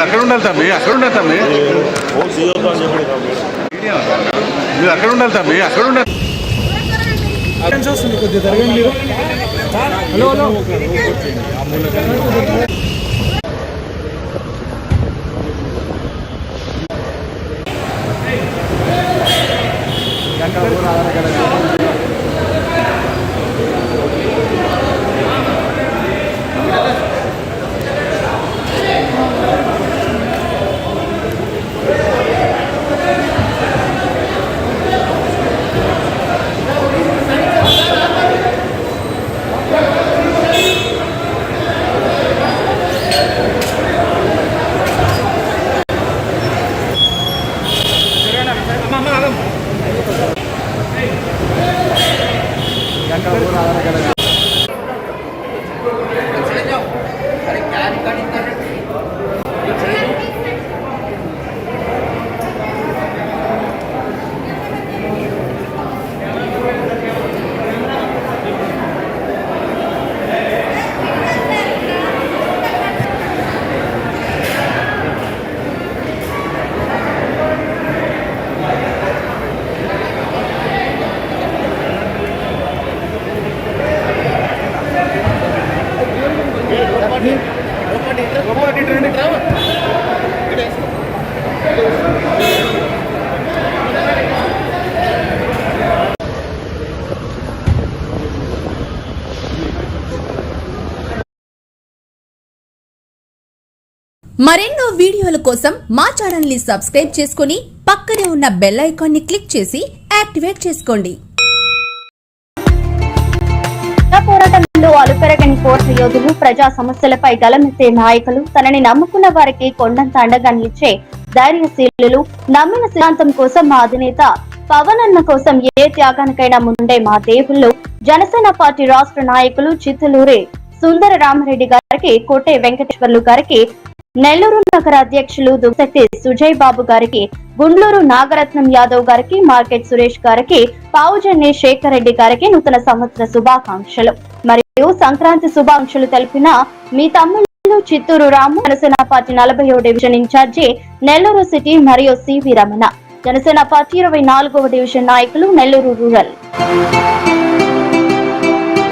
అక్కడ ఉండాలి తమ్మి, అక్కడ ఉండాలి తమ్మి, అక్కడ ఉండాలి తమ్మి, అక్కడ ఉండాలి. కొద్దిగా జరగండి మీరు. హలో హలో మరెన్నో వీడియోల కోసం మా ఛానల్ ని సబ్స్క్రైబ్ చేసుకుని పక్కనే ఉన్న బెల్ ఐకాన్ ని క్లిక్ చేసి యాక్టివేట్ చేసుకోండి. పోరాటంలో అలుపెరగని పోరాట యోధులు, ప్రజా సమస్యలపై గలమెత్తే నాయకులు, తనని నమ్ముకున్న వారికి కొండంత అండగా నిలిచే ధైర్యశీలులు, నమ్మిన సిద్ధాంతం కోసం మా అధినేత పవన్ అన్న కోసం ఏ త్యాగానికైనా ముందే మా దేవుళ్ళు, జనసేన పార్టీ రాష్ట్ర నాయకులు చిత్తలూరి సుందర రామరెడ్డి గారికి, కోటే వెంకటేశ్వర్లు గారికి, నెల్లూరు నగర అధ్యక్షులు దుశక్తి సుజయ్ బాబు గారికి, గుండ్లూరు నాగరత్నం యాదవ్ గారికి, మార్కెట్ సురేష్ గారికి, పావుజన్ని శేఖర్ రెడ్డి గారికి నూతన సంవత్సర శుభాకాంక్షలు మరియు సంక్రాంతి శుభాకాంక్షలు తెలిపిన మీ తమ్ముళ్ళు చిత్తూరు రాము, జనసేన పార్టీ 40వ డివిజన్ ఇన్ఛార్జి నెల్లూరు సిటీ మరియు సివి రమణ, జనసేన పార్టీ 24వ డివిజన్ నాయకులు నెల్లూరు రూరల్.